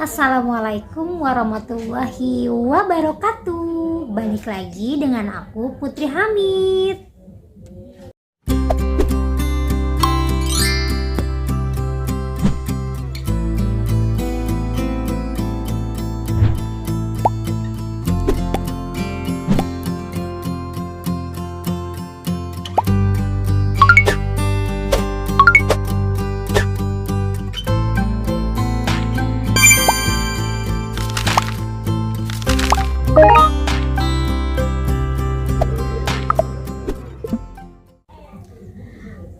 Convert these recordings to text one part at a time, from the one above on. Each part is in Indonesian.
Assalamualaikum warahmatullahi wabarakatuh. Balik lagi dengan aku Putri Hamid.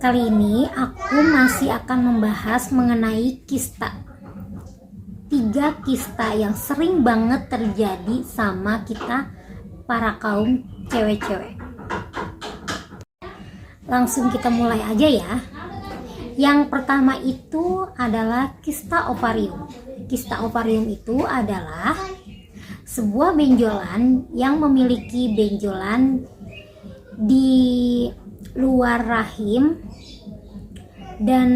Kali ini aku masih akan membahas mengenai kista. 3 kista yang sering banget terjadi sama kita para kaum cewek-cewek. Langsung kita mulai aja ya. Yang pertama itu adalah kista ovarium. Kista ovarium itu adalah sebuah benjolan yang memiliki benjolan di luar rahim, dan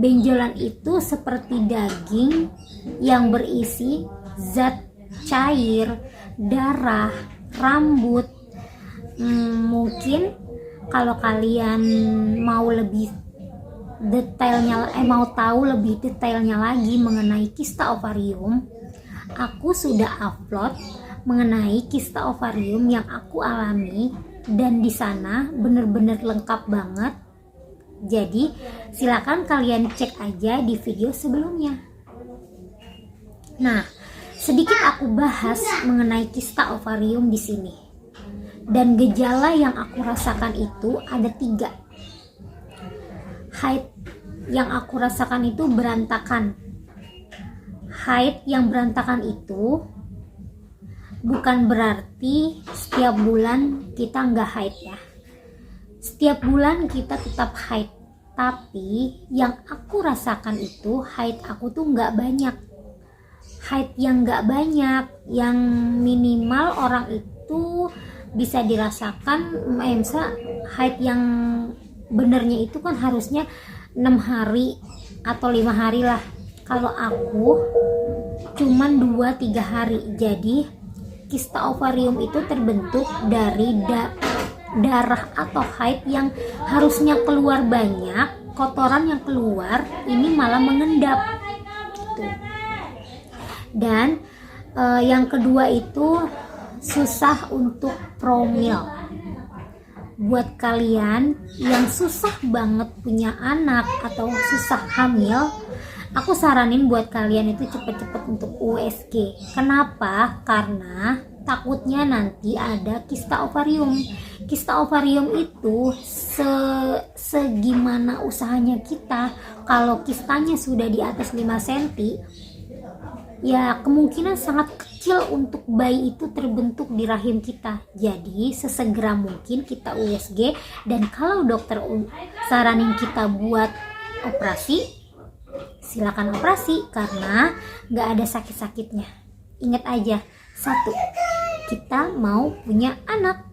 benjolan itu seperti daging yang berisi zat cair, darah, rambut. Mungkin kalau kalian mau lebih detailnya, mau tahu lebih detailnya lagi mengenai kista ovarium, aku sudah upload mengenai kista ovarium yang aku alami, dan di sana bener-bener lengkap banget. Jadi silakan kalian cek aja di video sebelumnya. Nah, sedikit aku bahas mengenai kista ovarium di sini. Dan gejala yang aku rasakan itu ada 3. Haid yang aku rasakan itu berantakan. Haid yang berantakan itu bukan berarti setiap bulan kita nggak haid ya. Setiap bulan kita tetap haid, tapi yang aku rasakan itu haid aku tuh nggak banyak. Haid yang nggak banyak, yang minimal orang itu bisa dirasakan, haid yang benernya itu kan harusnya 6 hari atau 5 hari lah. Kalau aku cuman 2-3 hari. Jadi kista ovarium itu terbentuk dari darah atau haid yang harusnya keluar banyak, kotoran yang keluar ini malah mengendap gitu. Dan yang kedua itu susah untuk promil. Buat kalian yang susah banget punya anak atau susah hamil, aku saranin buat kalian itu cepet-cepet untuk USG. Kenapa? Karena takutnya nanti ada kista ovarium. Kista ovarium itu segimana usahanya kita, kalau kistanya sudah di atas 5 cm, ya kemungkinan sangat kecil untuk bayi itu terbentuk di rahim kita. Jadi sesegera mungkin kita USG, dan kalau dokter saranin kita buat operasi, silakan operasi karena nggak ada sakit-sakitnya. Ingat aja, 1, kita mau punya anak.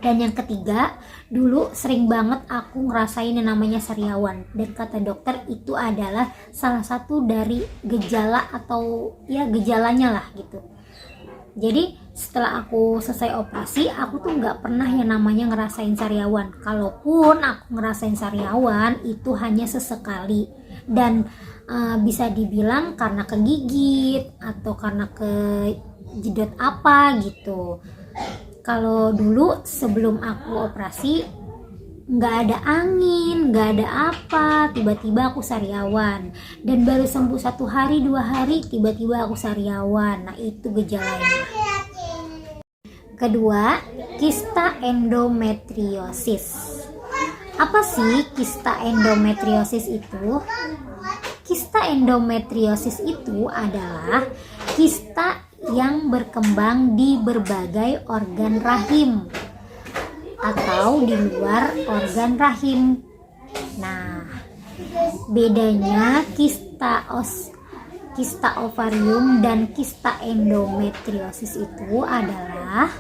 Dan yang ketiga, dulu sering banget aku ngerasain yang namanya sariawan, dan kata dokter itu adalah salah satu dari gejala atau ya gejalanya lah gitu. Jadi setelah aku selesai operasi, aku tuh nggak pernah yang namanya ngerasain sariawan. Kalaupun aku ngerasain sariawan itu hanya sesekali, dan bisa dibilang karena kegigit atau karena kejedot apa gitu. Kalau dulu sebelum aku operasi nggak ada angin, nggak ada apa, tiba-tiba aku sariawan, dan baru sembuh 1 hari 2 hari tiba-tiba aku sariawan. Nah itu gejalanya. Kedua, kista endometriosis. Apa sih kista endometriosis itu? Kista endometriosis itu adalah kista yang berkembang di berbagai organ rahim atau di luar organ rahim. Nah, bedanya kista ovarium dan kista endometriosis itu adalah,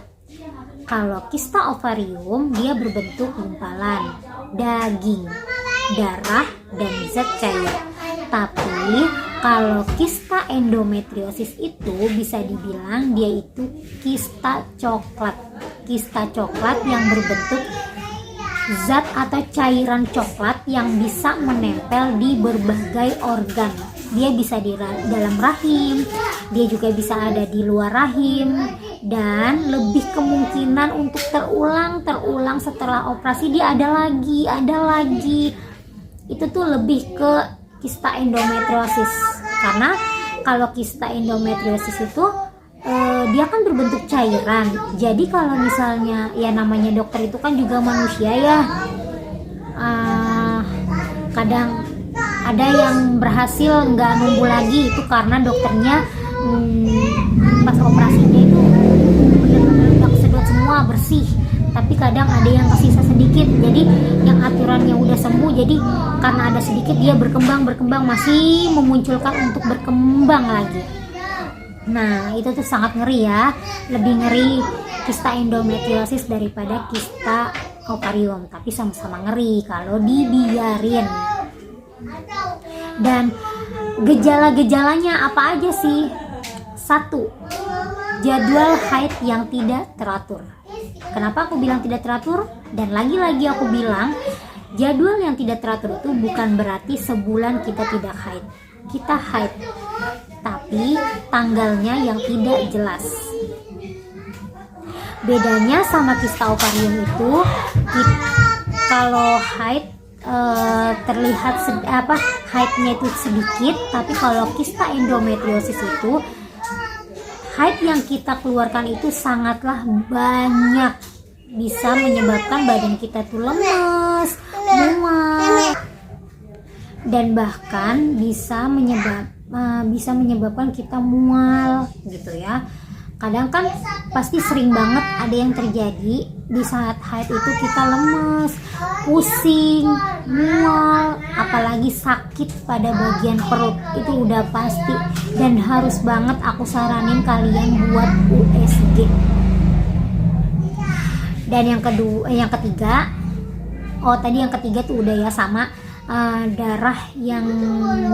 kalau kista ovarium dia berbentuk gumpalan, daging, darah, dan zat cair. Tapi Kalau kista endometriosis itu bisa dibilang dia itu kista coklat. Kista coklat yang berbentuk zat atau cairan coklat yang bisa menempel di berbagai organ. Dia bisa di dalam rahim, dia juga bisa ada di luar rahim, dan lebih kemungkinan untuk terulang setelah operasi dia ada lagi. Itu tuh lebih ke kista endometriosis, karena kalau kista endometriosis itu dia kan berbentuk cairan. Jadi kalau misalnya ya namanya dokter itu kan juga manusia ya, kadang ada yang berhasil nggak numbuh lagi, itu karena dokternya pas operasinya itu benar-benar udah kesedot semua bersih, tapi kadang ada yang tersisa sedikit. Jadi yang aturannya udah sembuh, jadi karena ada sedikit dia berkembang masih memunculkan untuk berkembang lagi. Nah itu tuh sangat ngeri ya, lebih ngeri kista endometriosis daripada kista ovarium, tapi sama-sama ngeri kalau dibiarin. Dan gejala-gejalanya apa aja sih? 1. Jadwal haid yang tidak teratur. Kenapa aku bilang tidak teratur? Dan lagi-lagi aku bilang jadwal yang tidak teratur itu bukan berarti sebulan kita tidak haid. Kita haid, tapi tanggalnya yang tidak jelas. Bedanya sama kista ovarium itu, kalau haid terlihat haidnya itu sedikit, tapi kalau kista endometriosis itu haid yang kita keluarkan itu sangatlah banyak, bisa menyebabkan badan kita tuh lemes, mual, dan bahkan bisa menyebabkan kita mual gitu ya. Kadang kan pasti sering banget ada yang terjadi di saat haid itu kita lemes, pusing, mual, apalagi sakit pada bagian perut, itu udah pasti. Dan harus banget aku saranin kalian buat USG. Dan yang ketiga, tadi yang ketiga tuh udah ya, sama darah yang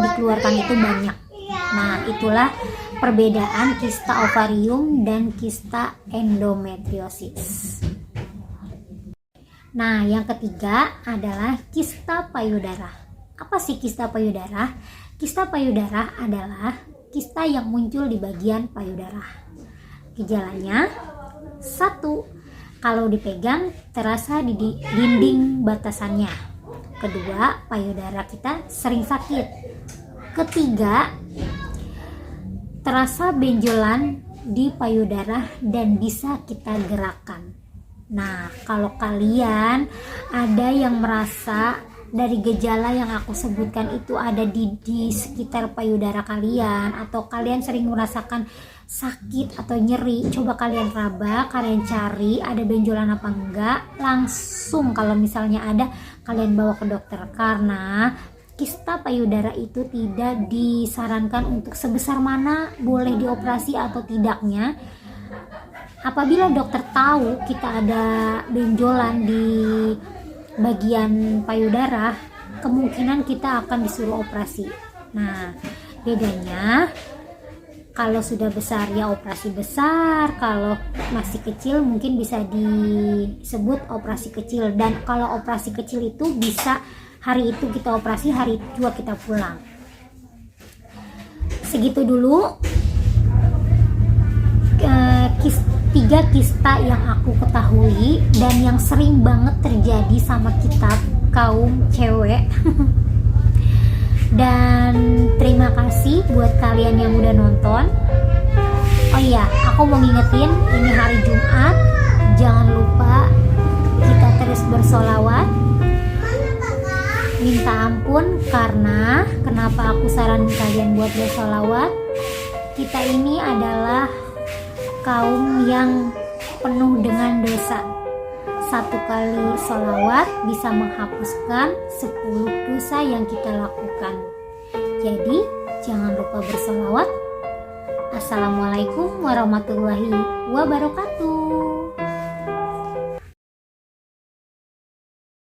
dikeluarkan itu banyak. Nah itulah perbedaan kista ovarium dan kista endometriosis. Nah yang ketiga adalah kista payudara. Apa sih kista payudara? Kista payudara adalah kista yang muncul di bagian payudara. Gejalanya: 1. Kalau dipegang terasa di dinding batasannya. 2. Payudara kita sering sakit. 3. Terasa benjolan di payudara dan bisa kita gerakan. Nah, kalau kalian ada yang merasa dari gejala yang aku sebutkan itu ada di sekitar payudara kalian, atau kalian sering merasakan sakit atau nyeri, coba kalian raba, kalian cari ada benjolan apa enggak, langsung kalau misalnya ada kalian bawa ke dokter, karena kista payudara itu tidak disarankan untuk sebesar mana boleh dioperasi atau tidaknya. Apabila dokter tahu kita ada benjolan di bagian payudara, kemungkinan kita akan disuruh operasi. Nah, bedanya kalau sudah besar ya operasi besar, kalau masih kecil mungkin bisa disebut operasi kecil. Dan kalau operasi kecil itu bisa hari itu kita operasi, hari itu juga kita pulang. Segitu dulu 3 kista yang aku ketahui dan yang sering banget terjadi sama kita kaum cewek. Dan terima kasih buat kalian yang udah nonton. Oh iya, aku mau ngingetin ini hari Jumat, jangan lupa kita terus bersolawat, minta ampun. Karena kenapa aku saranin kalian buat bersolawat, kita ini adalah kaum yang penuh dengan dosa. 1 kali sholawat bisa menghapuskan 10 dosa yang kita lakukan. Jadi jangan lupa bersolawat. Assalamualaikum warahmatullahi wabarakatuh.